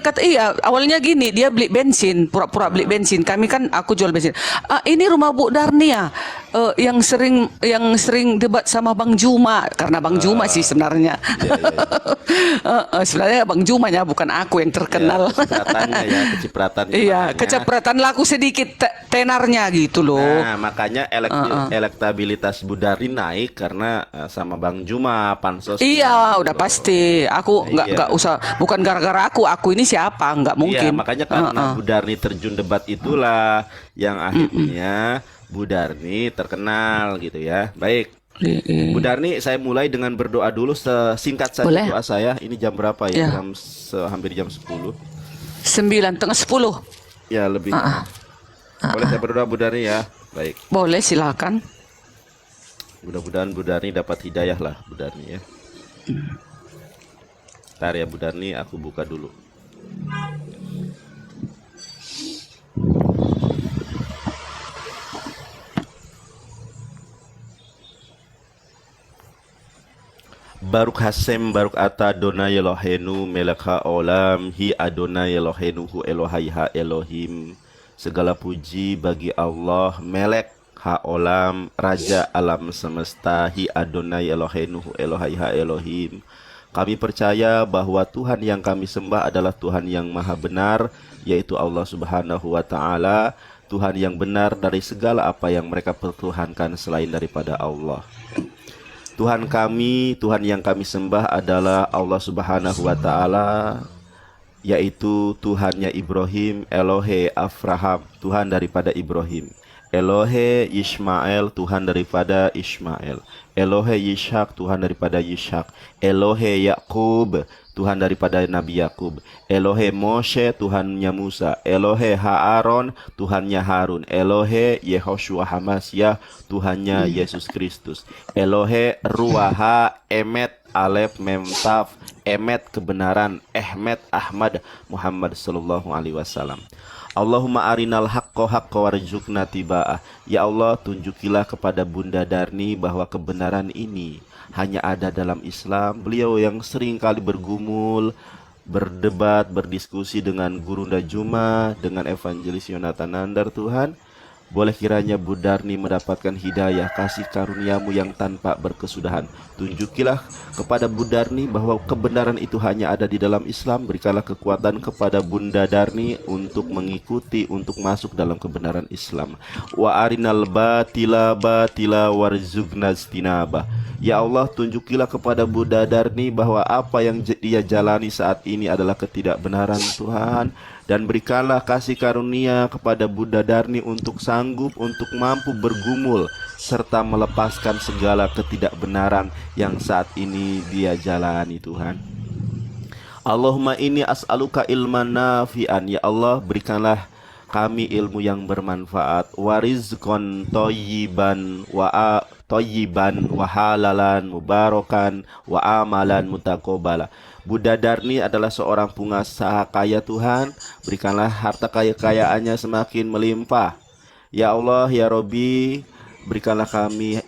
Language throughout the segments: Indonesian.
kata iya, awalnya gini, dia beli bensin, pura-pura beli bensin. Kami kan aku jual bensin. "Ah, ini rumah Bu Darni ya. Yang sering debat sama Bang Juma, karena Bang Juma sih sebenarnya. Iya, iya, iya. Sebenarnya Bang Juma ya, bukan aku yang Ya, terkenal. kecipratannya ya, kecipratannya Iya, makanya. kecipratan laku sedikit tenarnya gitu loh. Nah, makanya elektabilitas Budari naik karena sama Bang Juma pansosnya Iya, gitu udah loh. pasti. Aku nggak Iya. usah. Bukan gara-gara aku ini siapa? Nggak Iya, mungkin. makanya karena Budarni terjun debat itulah yang akhirnya Budarni terkenal gitu ya. Baik, Iya. Budarni, saya mulai dengan berdoa dulu, singkat saja Boleh? doa saya. Ini jam berapa ya? Ya, Hampir jam 10. 9:30. Ya, lebih. Boleh saya berdoa Budarni ya? Baik. Boleh, silakan. Mudah-mudahan Budarni dapat hidayah lah Budarni ya. Ntar ya Budarni, aku buka dulu. Baruk Hasem Baruk Ata Adonai Elohenu Meleka Olam Hi Adonai Elohenu Hu Elohai Ha Elohim. Segala puji bagi Allah Melek Ha Olam, Raja alam semesta. Hi Adonai Elohenu Hu Elohai Ha Elohim. Kami percaya bahwa Tuhan yang kami sembah adalah Tuhan yang maha benar, yaitu Allah Subhanahu wa Ta'ala, Tuhan yang benar dari segala apa yang mereka pertuhankan selain daripada Allah. Tuhan kami, Tuhan yang kami sembah adalah Allah Subhanahu wa Ta'ala, yaitu Tuhannya Ibrahim, Elohe Abraham, Tuhan daripada Ibrahim, Elohe Ismail, Tuhan daripada Ismail, Elohe Yishak, Tuhan daripada Yishak, Elohe Yakub, Tuhan daripada Nabi Yakub, Elohe Moshe, Tuhannya Musa, Elohe Haaron, Tuhannya Harun, Elohe Yehoshua Hamasyah, Tuhannya Yesus Kristus, Elohe Ruaha Emet Alef Memtaf Emet kebenaran Ehmet Ahmad Muhammad sallallahu alaihi wasallam. Allahumma arinal haqqo haqqo warzuqna tiba'ah. Ya Allah, tunjukilah kepada Bunda Darni bahwa kebenaran ini hanya ada dalam Islam. Beliau yang sering kali bergumul, berdebat, berdiskusi dengan Gurunda Juma, dengan Evangelis Yonatan Nandar. Tuhan, boleh kiranya Bu Darni mendapatkan hidayah, kasih karuniamu yang tanpa berkesudahan. Tunjukilah kepada Bu Darni bahwa kebenaran itu hanya ada di dalam Islam. Berikanlah kekuatan kepada Bunda Darni untuk mengikuti, untuk masuk dalam kebenaran Islam. Wa arinal batila batila warzuqna istinabah. Ya Allah, tunjukilah kepada Bunda Darni bahwa apa yang dia jalani saat ini adalah ketidakbenaran Tuhan. Dan berikanlah kasih karunia kepada Bunda Darni untuk sanggup, untuk mampu bergumul serta melepaskan segala ketidakbenaran yang saat ini dia jalani Tuhan. Allahumma inni as'aluka ilman nafi'an. Ya Allah, berikanlah kami ilmu yang bermanfaat, warizqan thayyiban wa halalan mubarakan wa amalan mutaqabbala. Bunda Darni adalah seorang pengusaha kaya Tuhan. Berikanlah harta kaya-kayaannya semakin melimpah. Ya Allah, ya Robi, berikanlah kami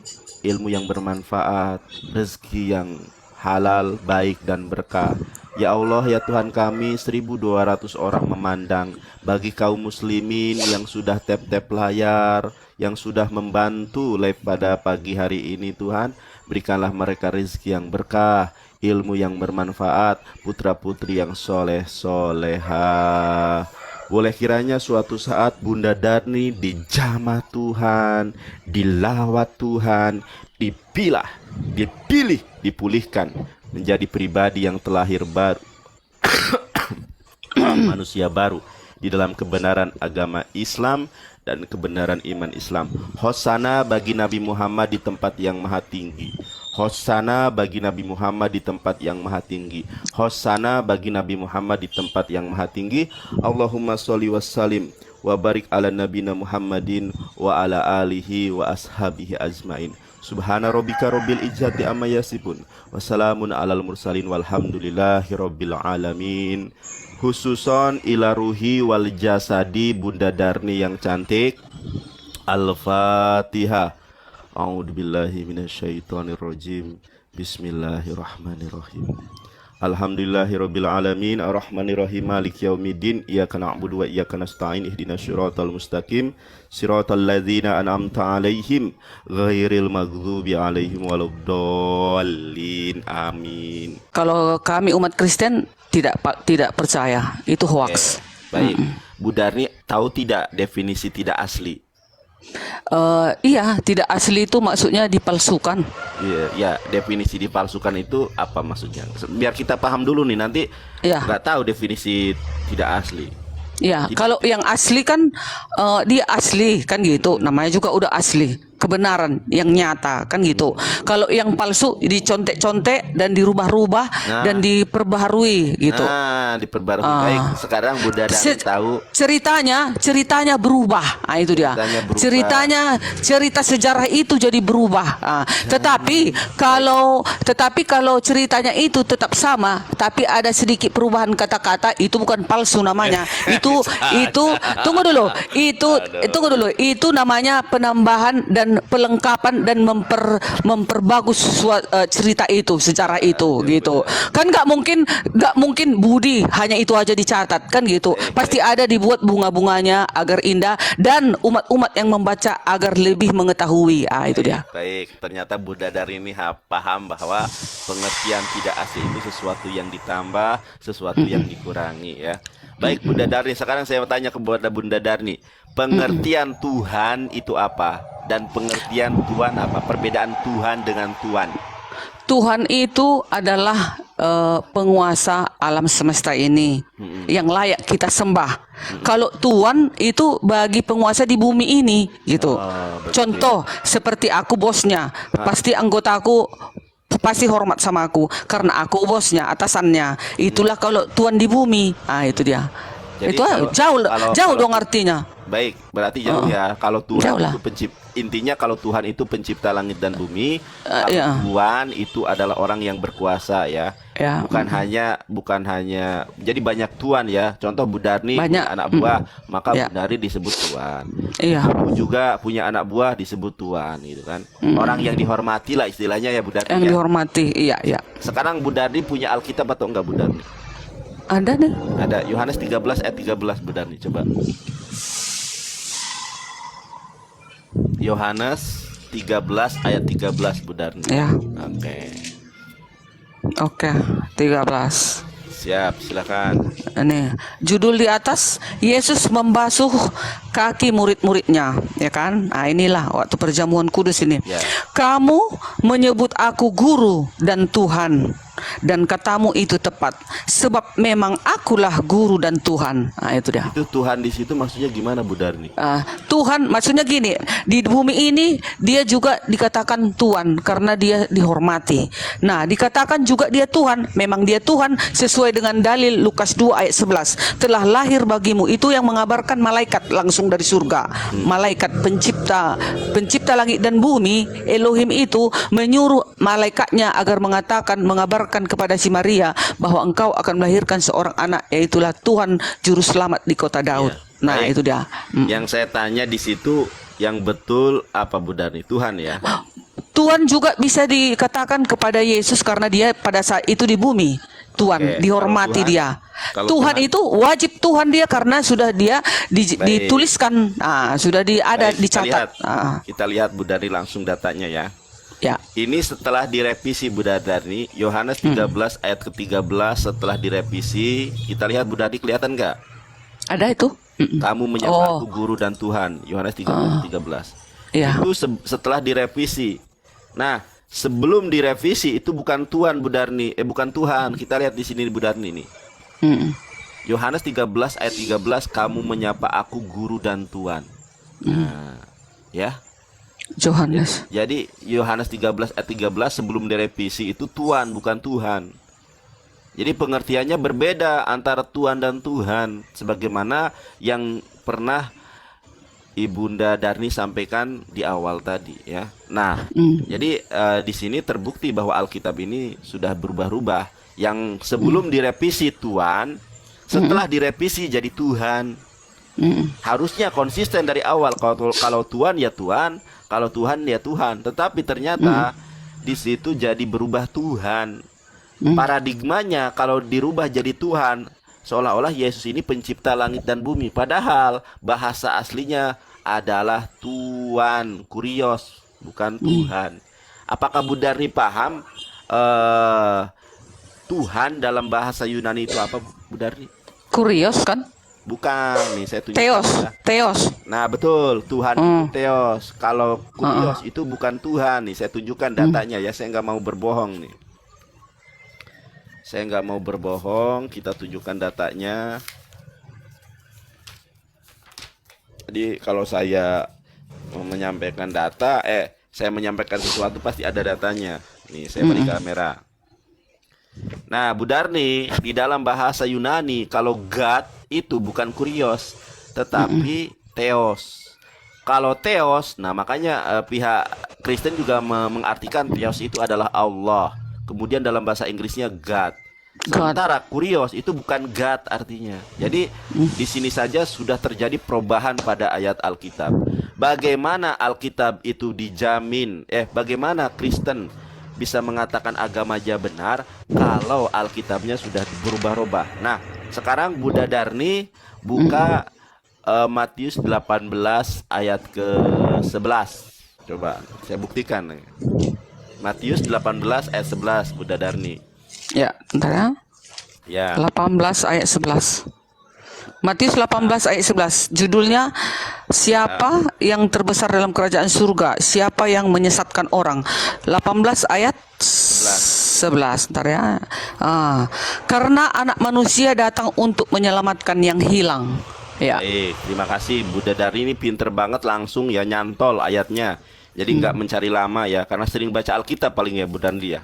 ilmu yang bermanfaat, rezeki yang halal, baik dan berkah. Ya Allah, ya Tuhan kami, 1.200 orang memandang. Bagi kaum muslimin yang sudah tap-tap layar, yang sudah membantu live pada pagi hari ini, Tuhan, berikanlah mereka rezeki yang berkah, ilmu yang bermanfaat, putra-putri yang soleh soleha. Boleh kiranya suatu saat Bunda Darni dijamah Tuhan, dilawat Tuhan, dipilih, dipulihkan menjadi pribadi yang terlahir baru, manusia baru di dalam kebenaran agama Islam dan kebenaran iman Islam. Hosana bagi Nabi Muhammad di tempat yang maha tinggi. Hosana bagi Nabi Muhammad di tempat yang maha tinggi. Hosana bagi Nabi Muhammad di tempat yang maha tinggi. Allahumma sholli wassalim wa barik ala nabina Muhammadin wa ala alihi wa ashabihi ajmain. Subhana rabbika rabbil izzati amma yasifun. Wassalamun alal mursalin walhamdulillahi rabbil alamin. Khususon ila ruhi wal jasadi Bunda Darni yang cantik. Al-Fatihah. A'udzubillahi minasyaitonirrajim. Bismillahirrahmanirrahim. Alhamdulillahirabbil alamin arrahmanirrahim maliki yaumiddin iyyaka na'budu wa iyyaka nasta'in ihdinas siratal mustaqim siratal ladzina an'amta 'alaihim ghairil maghdubi 'alaihim waladdallin amin. Kalau kami umat Kristen tidak percaya, itu hoax. Baik, Bu Darni tahu tidak definisi tidak asli? Iya, tidak asli itu maksudnya dipalsukan. Iya, ya, definisi dipalsukan itu apa maksudnya? Biar kita paham dulu nih, nanti Iya. nggak tahu definisi tidak asli. Ya, kalau yang asli kan dia asli kan gitu, namanya juga udah asli, kebenaran yang nyata kan gitu. Kalau yang palsu dicontek-contek dan dirubah-rubah dan diperbaharui gitu. Nah, diperbarui. Baik, sekarang Bu Darni tahu ceritanya berubah. Nah, itu dia. Ceritanya berubah. Cerita sejarah itu jadi berubah. Tetapi kalau ceritanya itu tetap sama, tapi ada sedikit perubahan kata-kata, itu bukan palsu namanya. Itu tunggu dulu. Itu namanya penambahan dan pelengkapan dan memperbagus cerita itu, sejarah itu gitu. Kan nggak mungkin Budi hanya itu aja dicatat kan gitu. Pasti ada dibuat bunga-bunganya agar indah dan umat-umat yang membaca agar lebih mengetahui. Itu dia. Baik, ternyata Bu Darni ini paham bahwa pengertian tidak asli itu sesuatu yang ditambah, sesuatu yang dikurangi ya. Baik Bunda Darni, sekarang saya tanya kepada Bunda Darni, pengertian Tuhan itu apa? Dan pengertian Tuhan apa? Perbedaan Tuhan dengan Tuhan. Tuhan itu adalah penguasa alam semesta ini yang layak kita sembah. Kalau Tuhan itu bagi penguasa di bumi ini gitu. Contoh seperti aku bosnya, pasti anggotaku pasti hormat sama aku karena aku bosnya, atasannya. Itulah kalau Tuhan di bumi. Itu dia. Jadi Itu jauh dong artinya. Baik, berarti jauh ya. Kalau Tuhan itu intinya kalau Tuhan itu pencipta langit dan bumi, Tuhan itu adalah orang yang berkuasa ya. Bukan hanya jadi banyak Tuhan ya. Contoh Bu Darni punya anak buah, maka Bu Darni disebut Tuhan. Aku juga punya anak buah disebut Tuhan gitu kan. Orang yang dihormati lah istilahnya ya Bu Darni. Yang dihormati, iya. Sekarang Bu Darni punya Alkitab atau enggak Bu Darni? Ada nih. Ada Yohanes 13 ayat 13 Bu Darni, coba. Yohanes 13 ayat 13 Bu Darni. Ya. Oke, 13. Siap, silakan. Ini judul di atas, Yesus membasuh kaki murid-muridnya, ya kan? Inilah waktu perjamuan kudus ini. Kamu menyebut aku guru dan Tuhan, dan katamu itu tepat, sebab memang akulah guru dan Tuhan. Itu dia. Itu Tuhan di situ maksudnya gimana Bu Darni? Tuhan maksudnya gini, di bumi ini dia juga dikatakan Tuhan karena dia dihormati. Nah, dikatakan juga dia Tuhan, memang dia Tuhan sesuai dengan dalil Lukas 2 ayat 11. Telah lahir bagimu, itu yang mengabarkan malaikat langsung dari surga. Malaikat pencipta langit dan bumi, Elohim itu menyuruh malaikatnya agar mengabarkan kepada si Maria bahwa engkau akan melahirkan seorang anak, yaitulah Tuhan juru selamat di kota Daud. Nah, baik. itu dia. Yang saya tanya di situ yang betul apa Bu Darni? Tuhan ya. Tuhan juga bisa dikatakan kepada Yesus karena dia pada saat itu di bumi. Tuhan dihormati dia. Tuhan itu wajib Tuhan dia karena sudah dia dituliskan, sudah dicatat. Kita lihat Bu Darni langsung datanya ya. Ya. Ini setelah direvisi Bu Darni, Yohanes 13 ayat ke-13 setelah direvisi, kita lihat Bu Darni kelihatan nggak? Ada itu. Kamu menyebut aku guru dan Tuhan, Yohanes 13. Itu setelah direvisi. Nah, sebelum direvisi itu bukan Tuhan Bu Darni, bukan Tuhan. Kita lihat di sini Bu Darni ini. Yohanes 13 ayat 13, kamu menyapa aku guru dan Tuhan. Nah, ya. Yohanes. Jadi Yohanes 13 ayat 13 sebelum direvisi itu Tuhan bukan Tuhan. Jadi pengertiannya berbeda antara Tuhan dan Tuhan, sebagaimana yang pernah Ibunda Darni sampaikan di awal tadi ya. Nah, jadi di sini terbukti bahwa Alkitab ini sudah berubah-ubah. Yang sebelum direvisi Tuhan, setelah direvisi jadi Tuhan. Harusnya konsisten dari awal. Kalau Tuhan ya Tuhan, kalau Tuhan ya Tuhan. Tetapi ternyata di situ jadi berubah Tuhan. Paradigmanya kalau dirubah jadi Tuhan, seolah-olah Yesus ini pencipta langit dan bumi. Padahal bahasa aslinya adalah Tuan, kurios, bukan Tuhan. Apakah Bu Darni paham Tuhan dalam bahasa Yunani itu apa, Bu Darni? Kurios kan? Bukan, nih saya tunjukkan. Theos, ya. Theos. Nah betul, Tuhan itu Theos. Kalau kurios itu bukan Tuhan. Nih saya tunjukkan datanya ya. Saya nggak mau berbohong nih. Saya nggak mau berbohong. Kita tunjukkan datanya. Jadi kalau saya menyampaikan data, saya menyampaikan sesuatu pasti ada datanya. Nih saya beri kamera. Nah, Bu Darni, di dalam bahasa Yunani kalau God itu bukan kurios, tetapi Theos. Kalau Theos, nah makanya pihak Kristen juga mengartikan Theos itu adalah Allah. Kemudian dalam bahasa Inggrisnya God. Sementara kurios itu bukan God artinya. Jadi di sini saja sudah terjadi perubahan pada ayat Alkitab. Bagaimana Alkitab itu dijamin? Bagaimana Kristen bisa mengatakan agamanya benar kalau Alkitabnya sudah berubah-ubah? Nah, sekarang Bunda Darni buka Matius 18 ayat ke-11. Coba saya buktikan. Matius 18 ayat 11, Bunda Darni. Ya, bentar ya. Ya. 18 ayat 11. Matius 18 ayat 11. Judulnya, siapa yang terbesar dalam kerajaan surga? Siapa yang menyesatkan orang? 18 ayat 11. Bentar ya. Karena anak manusia datang untuk menyelamatkan yang hilang. Ya. Terima kasih Bunda Darni, ini pinter banget, langsung ya nyantol ayatnya. Jadi nggak mencari lama ya, karena sering baca Alkitab paling ya Bu Darni ya.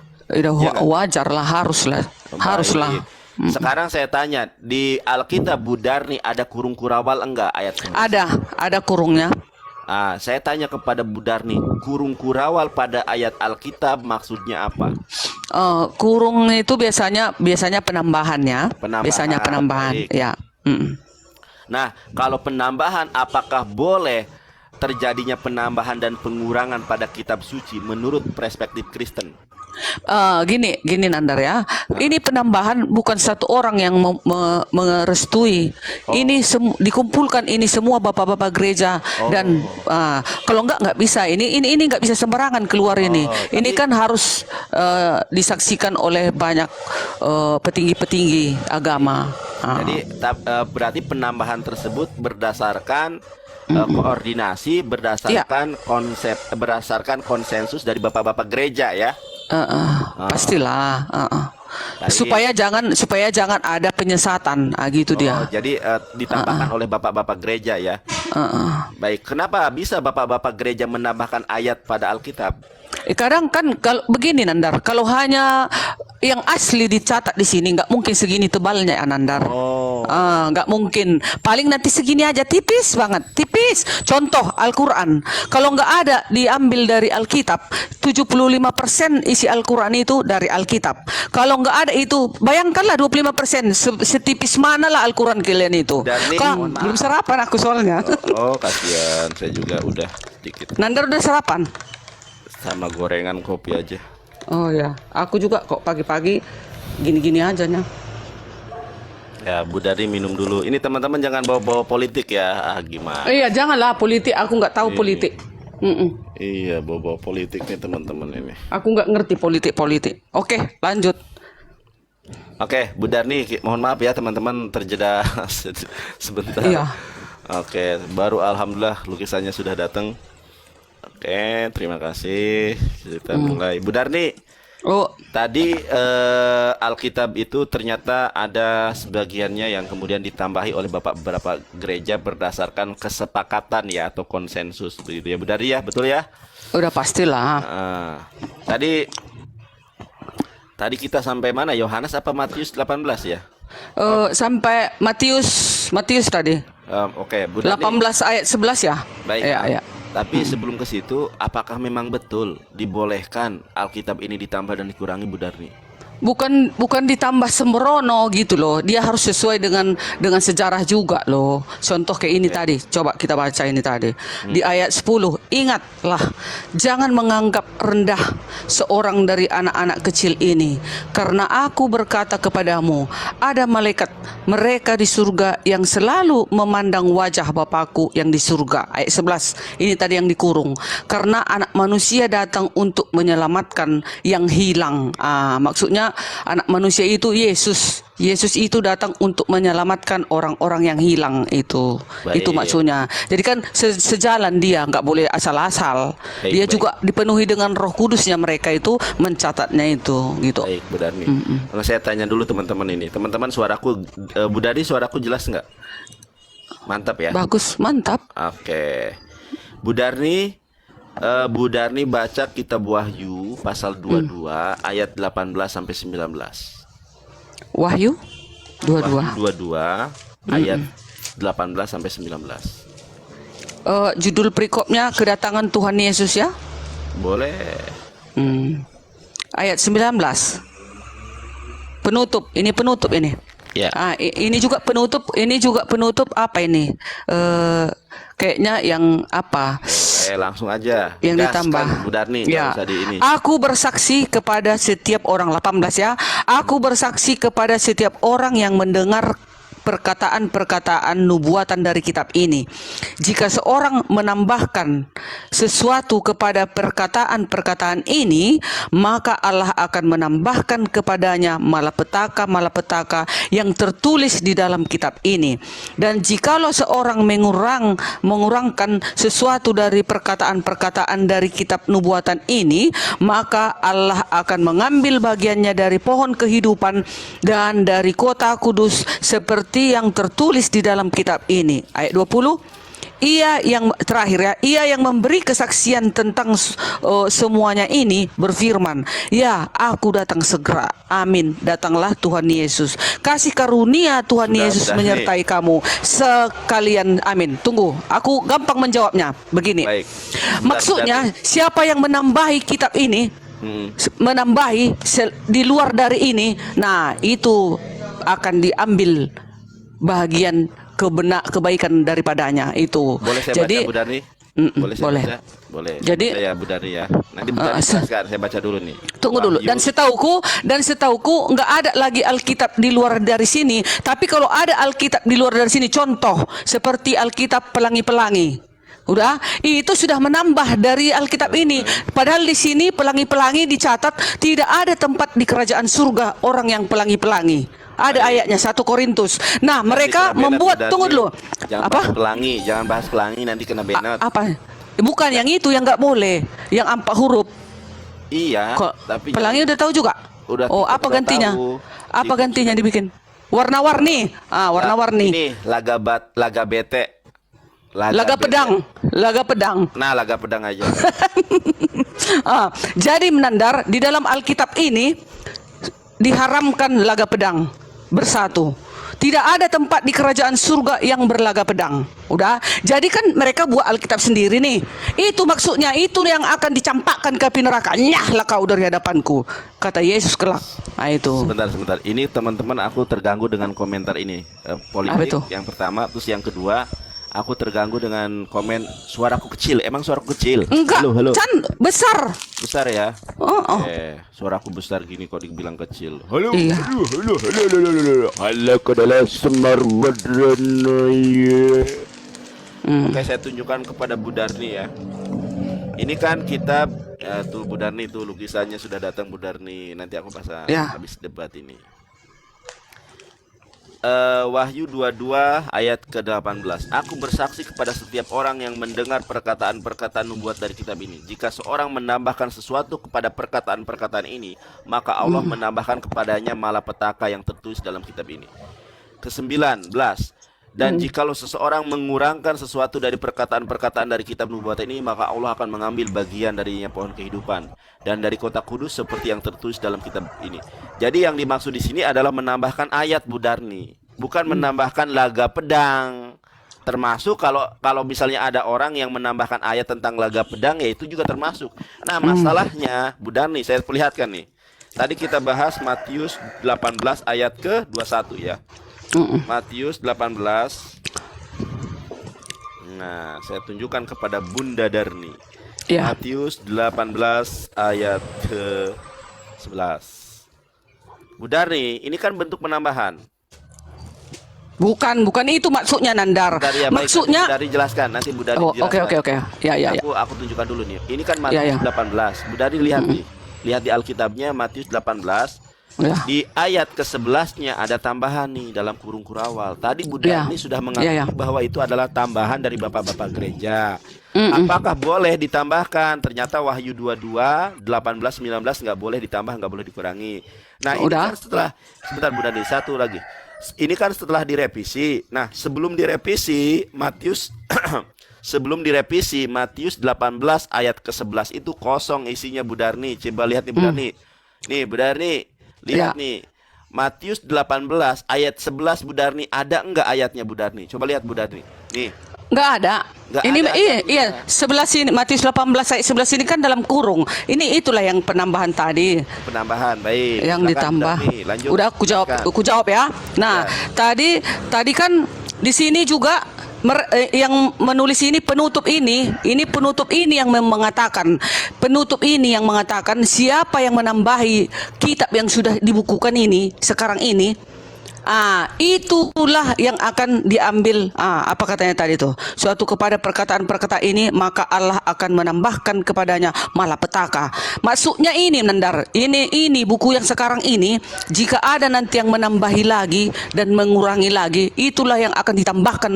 Wajar lah, haruslah. Haruslah. Sekarang saya tanya, di Alkitab Bu Darni ada kurung kurawal enggak ayat 11? Ada kurungnya. Saya tanya kepada Bu Darni, kurung kurawal pada ayat Alkitab maksudnya apa? Kurung itu biasanya penambahannya. Biasanya penambahan. Baik. Ya. Nah, kalau penambahan, apakah boleh terjadinya penambahan dan pengurangan pada kitab suci menurut perspektif Kristen? Gini Nandar ya. Ini penambahan bukan satu orang yang merestui. Ini dikumpulkan ini semua bapak-bapak gereja dan kalau nggak bisa. Ini nggak bisa sembarangan keluar ini. Ini kan harus disaksikan oleh banyak petinggi-petinggi agama. Jadi berarti penambahan tersebut berdasarkan koordinasi, berdasarkan konsep, berdasarkan konsensus dari bapak-bapak gereja ya. Pastilah. Supaya jangan ada penyesatan, gitu dia. Jadi ditambahkan oleh bapak-bapak gereja ya. Baik, kenapa bisa bapak-bapak gereja menambahkan ayat pada Alkitab? Kadang kan kalau begini Nandar, kalau hanya yang asli dicatat di sini nggak mungkin segini tebalnya ya Nandar. Nggak mungkin. Paling nanti segini aja, tipis banget, tipis. Contoh Al-Quran, kalau nggak ada diambil dari Alkitab, 75% isi Al-Quran itu dari Alkitab. Kalau nggak ada itu, bayangkanlah 25%, setipis mana lah Al-Quran kalian itu. Belum sarapan aku soalnya. Kasihan, saya juga udah dikit. Nandar udah sarapan? Sama gorengan kopi aja. Oh ya, aku juga kok pagi-pagi gini-gini aja nya. Ya, Bu Darni minum dulu. Ini teman-teman jangan bawa-bawa politik ya. Gimana? Iya, janganlah politik. Aku nggak tahu politik. Iya, bawa-bawa politik nih teman-teman ini. Aku nggak ngerti politik. Oke, lanjut. Oke, Bu Darni, mohon maaf ya teman-teman terjeda sebentar. Iya. Oke, baru alhamdulillah lukisannya sudah datang. Oke, terima kasih. Kita mulai. Bu Darni, tadi Alkitab itu ternyata ada sebagiannya yang kemudian ditambahi oleh beberapa gereja berdasarkan kesepakatan ya atau konsensus begitu ya Bu Darni ya, betul ya? Udah pastilah. Tadi kita sampai mana? Yohanes apa Matius 18 ya? Sampai Matius tadi. Oke, Bu Darni. 18 ayat 11 ya? Baik. Ya. Tapi sebelum ke situ, apakah memang betul dibolehkan Alkitab ini ditambah dan dikurangi, Bu Darni? bukan ditambah sembrono gitu loh. Dia harus sesuai dengan sejarah juga loh. Contoh kayak ini tadi, coba kita baca ini tadi. Di ayat 10, ingatlah, jangan menganggap rendah seorang dari anak-anak kecil ini, karena aku berkata kepadamu, ada malaikat mereka di surga yang selalu memandang wajah Bapakku yang di surga. Ayat 11, ini tadi yang dikurung. Karena anak manusia datang untuk menyelamatkan yang hilang. Maksudnya anak manusia itu Yesus. Yesus itu datang untuk menyelamatkan orang-orang yang hilang itu. Baik. Itu maksudnya. Jadi kan sejalan dia, nggak boleh asal-asal. Baik, Dia baik. juga dipenuhi dengan Roh Kudusnya, mereka itu mencatatnya itu gitu. Baik, Bu Darni. Kalau saya tanya dulu teman-teman ini, teman-teman suaraku, Bu Darni suaraku jelas nggak? Mantap ya. Bagus, mantap. Oke, Bu Darni, baca Kitab Wahyu pasal 22 ayat 18 sampai 19. Wahyu 22. 22 ayat 18 sampai 19. Judul perikopnya kedatangan Tuhan Yesus ya. Boleh. Ayat 19. Penutup ini. Ya. Ini juga penutup apa ini? Kayaknya yang apa? Langsung aja. Yang Gaskan, ditambah. Bu Darni, Ya. nggak usah di ini. Aku bersaksi kepada setiap orang, 18 ya. Aku bersaksi kepada setiap orang yang mendengar perkataan-perkataan nubuatan dari kitab ini. Jika seorang menambahkan sesuatu kepada perkataan-perkataan ini, maka Allah akan menambahkan kepadanya malapetaka-malapetaka yang tertulis di dalam kitab ini. Dan jikalau seorang mengurangkan sesuatu dari perkataan-perkataan dari kitab nubuatan ini, maka Allah akan mengambil bagiannya dari pohon kehidupan dan dari kota kudus seperti yang tertulis di dalam kitab ini. Ayat 20, ia yang terakhir ya, ia yang memberi kesaksian tentang semuanya ini berfirman, ya aku datang segera, amin, datanglah Tuhan Yesus. Kasih karunia Tuhan Yesus menyertai kamu sekalian, amin. Tunggu, aku gampang menjawabnya begini. Baik. Maksudnya siapa yang menambahi kitab ini, menambahi di luar dari ini, nah itu akan diambil bahagian kebaikan daripadanya itu. Boleh saya Jadi baca, Bu Darni? Boleh saya boleh. baca? Boleh. Jadi ya Bu Darni ya. Nanti Bu Darni jelaskan, saya baca dulu nih. tunggu dulu. Dan setauku nggak ada lagi Alkitab di luar dari sini. Tapi kalau ada Alkitab di luar dari sini, contoh seperti Alkitab Pelangi-Pelangi. Udah, itu sudah menambah dari Alkitab ini. Padahal di sini pelangi-pelangi dicatat tidak ada tempat di kerajaan surga orang yang pelangi-pelangi. Ada ayatnya 1 Korintus. Nah, mereka membuat, tunggu dulu. Jangan Apa? bahas pelangi, jangan bahas pelangi, nanti kena banned. Apa? Bukan yang itu yang nggak boleh, yang 4 huruf. Iya, Kok tapi pelangi udah tahu juga? Udah, Oh, kita apa udah gantinya? tahu. Apa gantinya dibikin? Warna-warni. Warna-warni. Ini laga bete. Laga bete. pedang. Nah, laga pedang aja. Jadi menandar di dalam Alkitab ini diharamkan laga pedang bersatu. Tidak ada tempat di kerajaan surga yang berlaga pedang. Udah. Jadi kan mereka buat Alkitab sendiri nih. Itu maksudnya, itu yang akan dicampakkan ke api neraka. Nyahlah kau dari hadapanku, kata Yesus kelak. Nah, itu. Sebentar. Ini teman-teman, aku terganggu dengan komentar ini. Apa Politik itu? yang pertama, terus yang kedua, aku terganggu dengan komen suaraku kecil. Emang suaraku kecil? Enggak, Halo. Can besar. Besar ya? Oh. Suaraku besar gini kok dibilang kecil. Halo. Iya. Halo adalah semar Oke, saya tunjukkan kepada Bu Darni ya. Ini kan kitab tuh Bu Darni, tuh lukisannya sudah datang Bu Darni. Nanti aku pasang Ya. habis debat ini. Wahyu 22 ayat ke-18. Aku bersaksi kepada setiap orang yang mendengar perkataan-perkataan nubuat dari kitab ini. Jika seorang menambahkan sesuatu kepada perkataan-perkataan ini, maka Allah menambahkan kepadanya malapetaka yang tertulis dalam kitab ini. Ke-19. Dan jikalau seseorang mengurangkan sesuatu dari perkataan-perkataan dari kitab nubuat ini, maka Allah akan mengambil bagian darinya pohon kehidupan dan dari kota kudus seperti yang tertulis dalam kitab ini. Jadi yang dimaksud di sini adalah menambahkan ayat, Bu Darni, bukan menambahkan laga pedang. Termasuk kalau misalnya ada orang yang menambahkan ayat tentang laga pedang, ya itu juga termasuk. Nah, masalahnya Bu Darni, saya perlihatkan nih. Tadi kita bahas Matius 18 ayat ke 21 ya. Matius 18. Nah, saya tunjukkan kepada Bunda Darni. Ya. Matius 18 ayat ke 11. Bu Darni, ini kan bentuk penambahan. Bukan itu maksudnya, Nandar. Dari ya, maksudnya dari jelaskan nanti Bu Darni jelaskan. Oke. Ya. Aku tunjukkan dulu nih. Ini kan Matius 18. Bu Darni lihat nih. Lihat di Alkitabnya Matius 18. Ya. Di ayat ke-11-nya ada tambahan nih dalam kurung kurawal. Tadi Bu Darni sudah mengakui bahwa itu adalah tambahan dari Bapak-bapak gereja. Apakah boleh ditambahkan? Ternyata Wahyu 22, 18, 19 nggak boleh ditambah, nggak boleh dikurangi. Nah, ini kan setelah, sebentar Bu Darni, satu lagi. Ini kan setelah direvisi. Nah, sebelum direvisi Matius sebelum direvisi Matius 18 ayat ke-11 itu kosong isinya Bu Darni. Coba lihat nih Bu Darni. Nih Bu Darni, lihat nih. Matius 18 ayat 11 Bu Darni, ada enggak ayatnya Bu Darni? Coba lihat Bu Darni. Nih. Nggak ada. Nggak Ini ada, iya, sebelah sini Matius 18 ayat 11 ini kan dalam kurung. Ini itulah yang penambahan tadi. Penambahan, baik. Yang Silakan, ditambah. Bu Darni. Lanjut. Udah aku jawab ya. Nah, tadi kan di sini juga yang menulis ini penutup ini yang mengatakan siapa yang menambahi kitab yang sudah dibukukan ini sekarang ini, itulah yang akan diambil. Apa katanya tadi tuh? Suatu kepada perkataan-perkataan ini maka Allah akan menambahkan kepadanya malapetaka. Maksudnya ini, Nandar, ini buku yang sekarang ini, jika ada nanti yang menambahi lagi dan mengurangi lagi, itulah yang akan ditambahkan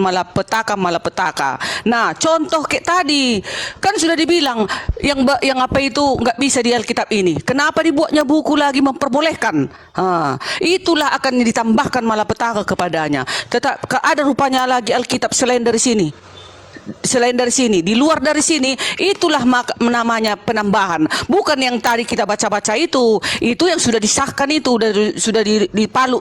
malapetaka. Nah, contoh kayak tadi kan sudah dibilang yang apa itu nggak bisa di Alkitab ini. Kenapa dibuatnya buku lagi memperbolehkan? Itulah akan ditambahkan malapetaka kepadanya. Tetap ada rupanya lagi Alkitab selain dari sini. Di luar dari sini, itulah namanya penambahan. Bukan yang tadi kita baca-baca itu yang sudah disahkan, itu sudah dipalu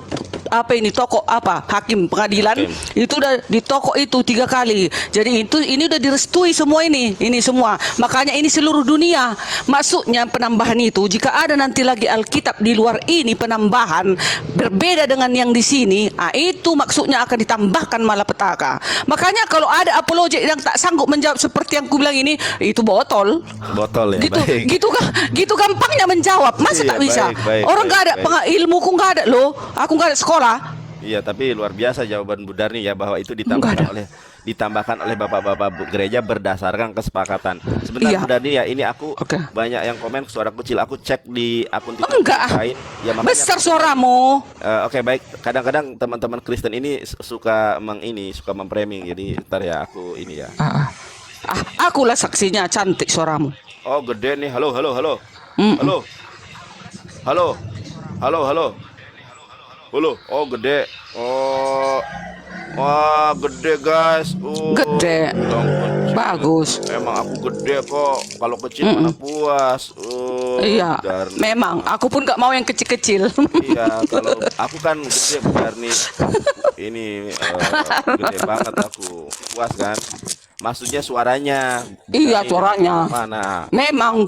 toko hakim pengadilan itu udah di toko itu 3 kali. Jadi ini udah direstui semua ini semua. Makanya ini seluruh dunia. Maksudnya penambahan itu, jika ada nanti lagi Alkitab di luar ini penambahan berbeda dengan yang di sini, itu maksudnya akan ditambahkan malapetaka. Makanya kalau ada apologet yang tak sanggup menjawab seperti yang ku bilang ini, itu botol ya. Gitu gampangnya menjawab. Masa tak bisa? Orang nggak ada ilmuku, nggak ada loh. Aku nggak ada sekolah. Iya, tapi luar biasa jawaban Bu Darni ya, bahwa itu ditambahkan oleh bapak-bapak gereja berdasarkan kesepakatan. Sebentar Bu Darni ya, ini aku banyak yang komen suara kecil. Aku cek di akun TikTok lain. Ya, besar suaramu. Oke, baik. Kadang-kadang teman-teman Kristen ini suka memframing. Jadi ntar ya aku ini ya. Akulah saksinya, cantik suaramu. Oh, gede nih. Halo. Oh, gede. Oh. Wah, gede guys. Gede. Bagus. Emang aku gede kok. Kalau kecil mana puas. Iya. Memang. Aku pun gak mau yang kecil-kecil. Iya. Kalau aku kan gede benar nih. Ini gede banget aku. Puas kan? Maksudnya suaranya. Iya, suaranya. Mana? Memang.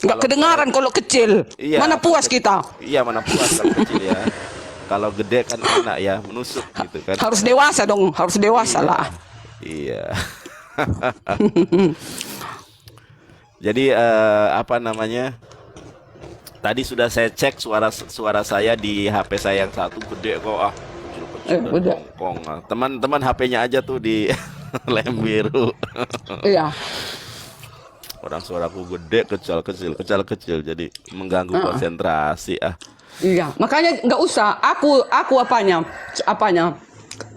Gak kedengaran kalau kecil. Iya, mana puas kita? Iya, mana puas kalau kecil ya. Kalau gede kan enak ya, menusuk gitu kan. Harus dewasa dong, harus dewasa lah. Iya. Jadi apa namanya? Tadi sudah saya cek suara saya di HP saya yang satu gede kok, kecil-kecil bongkong. Teman-teman HP-nya aja tuh di lem biru. Iya. Orang suaraku gede, kecil-kecil, jadi mengganggu konsentrasi. Iya, makanya nggak usah. Aku apanya?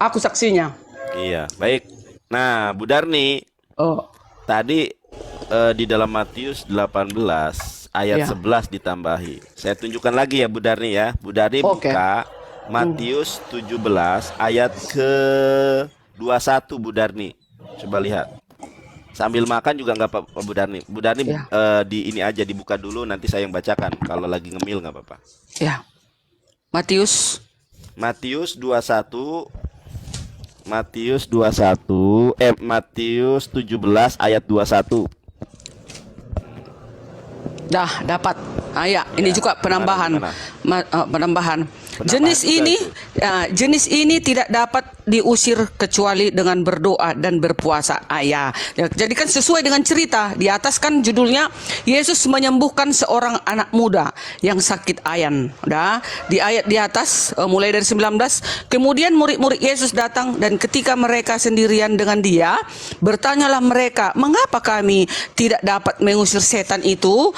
Aku saksinya. Iya, baik. Nah, Bu Darni, tadi di dalam Matius 18 ayat 11 ditambahi. Saya tunjukkan lagi ya Bu Darni ya. Bu Darni buka Matius 17 ayat ke 21 Bu Darni. Coba lihat. Sambil makan juga nggak apa-apa Bu Darni. Bu Darni di ini aja dibuka dulu, nanti saya yang bacakan. Kalau lagi ngemil nggak apa-apa. Ya. Matius 21 Matius 17 ayat 21. Dah dapat. Ya, ini Ya, juga penambahan. Penambahan. Jenis juga ini, itu. jenis ini tidak dapat diusir kecuali dengan berdoa dan berpuasa. Ya, jadi kan sesuai dengan cerita di atas kan judulnya Yesus menyembuhkan seorang anak muda yang sakit ayan. Dah, di ayat di atas mulai dari 19. Kemudian murid-murid Yesus datang dan ketika mereka sendirian dengan dia, bertanyalah mereka, "Mengapa kami tidak dapat mengusir setan itu?"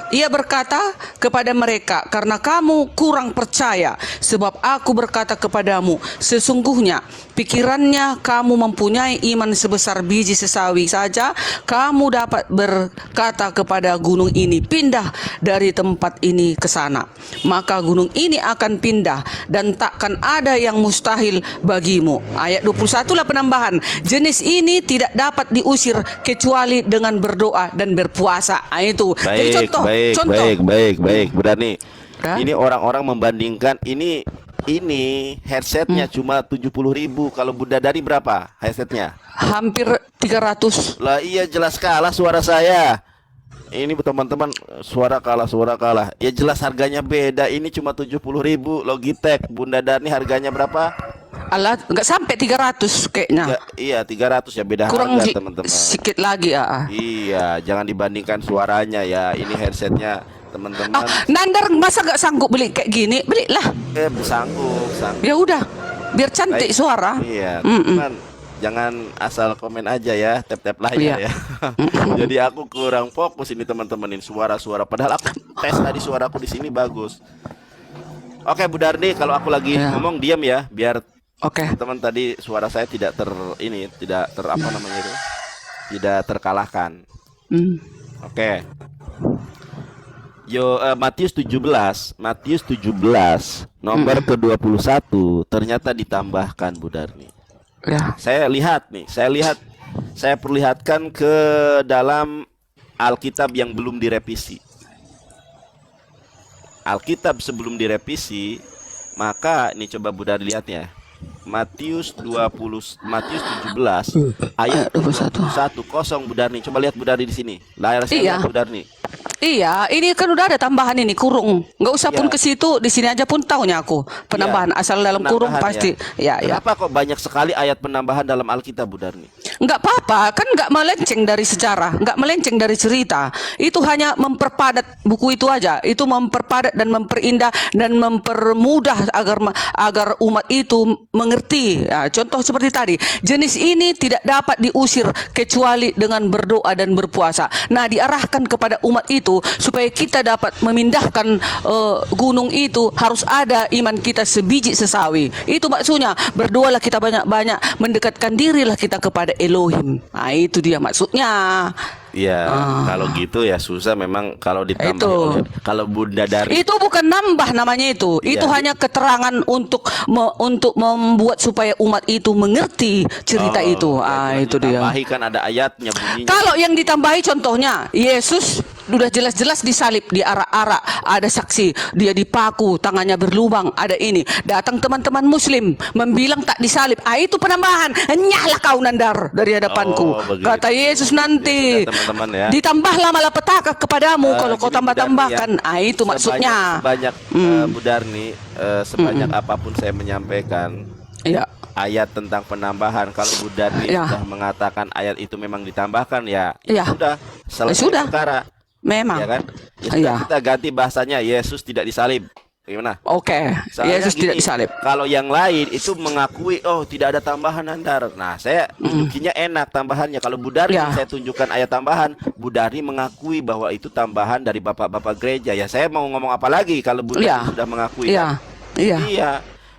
Ia berkata kepada mereka, "Karena kamu kurang percaya, sebab aku berkata kepadamu, sesungguhnya pikirannya kamu mempunyai iman sebesar biji sesawi saja, kamu dapat berkata kepada gunung ini, pindah dari tempat ini ke sana. Maka gunung ini akan pindah dan takkan ada yang mustahil bagimu." Ayat 21 lah penambahan. Jenis ini tidak dapat diusir kecuali dengan berdoa dan berpuasa. Itu. Jadi contoh. Baik. Berani. Hah? Ini orang-orang membandingkan ini headsetnya cuma 70.000. Kalau Bunda Dari berapa headsetnya? Hampir 300. Lah iya jelas kalah suara saya. Ini teman-teman suara kalah. Ya jelas harganya beda. Ini cuma 70.000 Logitech. Bunda Dari harganya berapa? Alat nggak sampai 300 kayaknya. Ya, iya 300 ya beda Kurang harga teman-teman. sedikit lagi ya. Iya, jangan dibandingkan suaranya ya. Ini headsetnya teman-teman. Nandar masa nggak sanggup beli kayak gini? Belilah. Sanggup. Ya udah, biar cantik Baik. suara. Iya, teman. Jangan asal komen aja ya, tap-tap layar Iya. ya. Jadi aku kurang fokus ini teman-teman, ini suara-suara. Padahal aku tes tadi suaraku di sini bagus. Oke, Bu Darni, kalau aku lagi Iya. ngomong diam ya, biar Oke. teman tadi suara saya tidak apa namanya itu? Tidak terkalahkan. Oke. Matius 17 nomor ke-21 ternyata ditambahkan Bu Darni. Ya. Saya perlihatkan ke dalam Alkitab yang belum direvisi. Alkitab sebelum direvisi, maka ini coba Bu Darni lihat ya. Matius 17 ayat 21 kosong Bu Darni. Coba lihat Bu Darni di sini. Layar saya Iya. lihat, Bu Darni. Iya, ini kan udah ada tambahan ini kurung. Nggak usah pun Iya. ke situ, di sini aja pun taunya aku. Penambahan asal dalam kurung Penambahan pasti. Ya. Kenapa kok banyak sekali ayat penambahan dalam Alkitab Bu Darni? Nggak apa-apa, kan nggak melenceng dari sejarah, nggak melenceng dari cerita. Itu hanya memperpadat buku itu aja. Itu memperpadat dan memperindah dan mempermudah agar umat itu mengerti. Ya, contoh seperti tadi, jenis ini tidak dapat diusir kecuali dengan berdoa dan berpuasa. Nah, diarahkan kepada umat itu supaya kita dapat memindahkan gunung itu, harus ada iman kita sebiji sesawi. Itu maksudnya, berdoalah kita banyak-banyak, mendekatkan dirilah kita kepada Elohim. Nah, itu dia maksudnya. Iya, kalau gitu ya susah memang kalau ditambah Itu. kalau Bunda Dari Itu bukan nambah namanya itu. Iya. Itu hanya keterangan untuk membuat supaya umat itu mengerti cerita itu. Itu dia. Ditambahi kan ada ayatnya bunyinya. Kalau yang ditambahi contohnya Yesus sudah jelas-jelas disalib, diarak-arak, ada saksi, dia dipaku, tangannya berlubang, ada ini. Datang teman-teman Muslim membilang tak disalib. Itu penambahan. Nyahlah kau Nandar dari hadapanku. Begitu. Kata Yesus nanti. Ya, teman-teman ya. Ditambahlah malapetaka kepadamu kalau kau Gini, Bu tambah-tambahkan. Darni, ya. Itu maksudnya. Sebanyak Bu Darni, sebanyak apapun saya menyampaikan Ya. ayat tentang penambahan, kalau Bu Darni Ya. sudah mengatakan ayat itu memang ditambahkan ya, Ya. sudah selesai Sudah. perkara. Memang. Ya kan? Ya sudah, Iya. kita ganti bahasanya Yesus tidak disalib. Gimana? Oke. Soalnya Yesus tidak gini, disalib. Kalau yang lain itu mengakui tidak ada tambahan Nandar. Nah, saya tunjukinya enak tambahannya. Kalau Bu Darni Ya. saya tunjukkan ayat tambahan, Bu Darni mengakui bahwa itu tambahan dari bapak-bapak gereja. Ya saya mau ngomong apa lagi kalau Bu Darni Ya. sudah mengakui. Iya. Iya. Iya.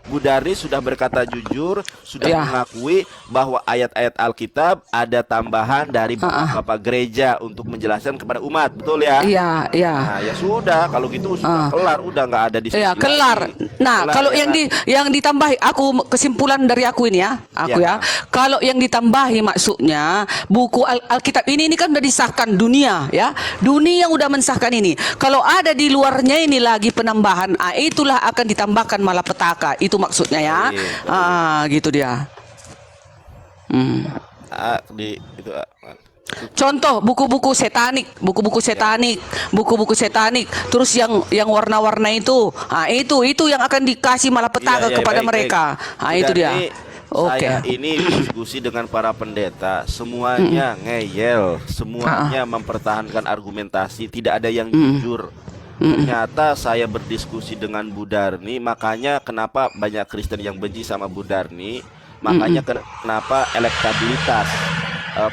Bu Darni sudah berkata jujur, sudah Ya. mengakui bahwa ayat-ayat Alkitab ada tambahan dari bapak-bapak gereja untuk menjelaskan kepada umat, betul ya? Iya, iya. Nah, ya sudah, kalau gitu sudah kelar, udah nggak ada diskusi Ya, lagi. kelar. Nah, Kelar, kalau ya yang kan? yang ditambahi, aku kesimpulan dari aku ini ya, aku Ya. ya. Kalau yang ditambahi maksudnya buku Alkitab ini kan udah disahkan dunia ya. Dunia yang udah mensahkan ini. Kalau ada di luarnya ini lagi penambahan, itulah akan ditambahkan malapetaka. Itu maksudnya ya. Baik. Gitu dia. Itu Contoh buku-buku setanik, buku-buku setanik. Terus yang warna-warna itu, itu yang akan dikasih malah petaka kepada baik, mereka. Itu dia. Oke. Saya ini diskusi dengan para pendeta, semuanya ngeyel, semuanya mempertahankan argumentasi, tidak ada yang jujur. Ternyata saya berdiskusi dengan Bu Darni, makanya kenapa banyak Kristen yang benci sama Bu Darni, makanya kenapa elektabilitas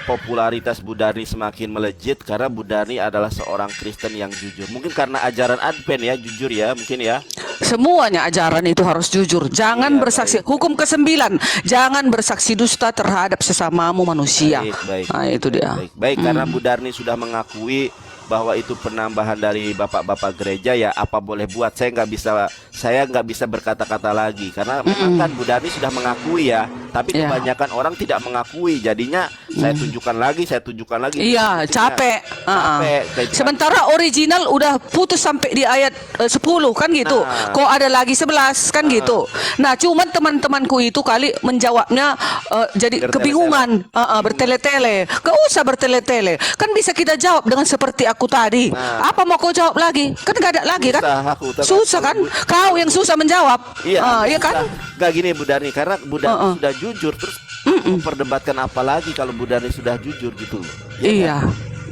popularitas Bu Darni semakin melejit, karena Bu Darni adalah seorang Kristen yang jujur. Mungkin karena ajaran Advent ya, jujur ya, mungkin ya. Semuanya ajaran itu harus jujur. Jangan bersaksi. Baik. Hukum ke-9, jangan bersaksi dusta terhadap sesamamu manusia. Baik. Itu dia. Baik, karena Bu Darni sudah mengakui bahwa itu penambahan dari bapak-bapak gereja, ya apa boleh buat. Saya nggak bisa berkata-kata lagi, karena memang kan Bu Darni sudah mengakui ya, tapi kebanyakan orang tidak mengakui. Jadinya saya tunjukkan lagi. Iya, capek. Sementara original udah putus sampai di ayat 10 kan gitu. Kok ada lagi 11 kan gitu. Nah, cuman teman-temanku itu kali menjawabnya jadi kebingungan, bertele-tele. Gak usah bertele-tele. Kan bisa kita jawab dengan seperti aku tadi. Apa mau kau jawab lagi? Kan gak ada lagi kan? Susah kan? Kau yang susah menjawab. Iya kan? Gak gini Bu Darni, karena Bu Darni sudah jujur, terus memperdebatkan apa lagi kalau Bu Darni sudah jujur gitu. Iya.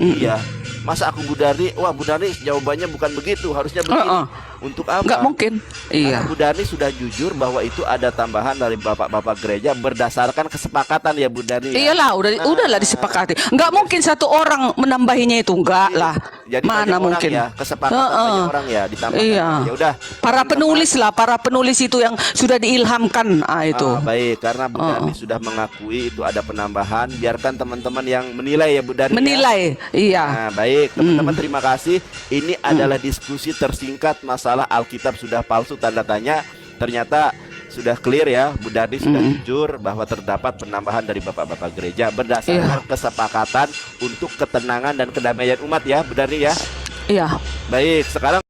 Iya. Masa aku Bu Darni, wah Bu Darni jawabannya bukan begitu, harusnya begini. Untuk apa? Nggak mungkin. Iya. Karena Bu Darni sudah jujur bahwa itu ada tambahan dari bapak-bapak gereja berdasarkan kesepakatan ya Bu Darni. Iyalah, udahlah disepakati. Nggak mungkin satu orang menambahinya itu, enggak lah. Jadi mana mungkin? Ya, kesepakatan banyak orang ya ditambahkan. Iya. Ya udah. Para penulis itu yang sudah diilhamkan. Itu. Baik, karena Bu Darni sudah mengakui itu ada penambahan, biarkan teman-teman yang menilai ya Bu Darni. Menilai, iya. Nah, baik, teman-teman terima kasih. Ini adalah diskusi tersingkat masalah Alkitab sudah palsu tanda tanya. Ternyata sudah clear ya, Bu Darni sudah jujur bahwa terdapat penambahan dari bapak-bapak gereja berdasarkan kesepakatan untuk ketenangan dan kedamaian umat ya Bu Darni ya. Iya. Baik, sekarang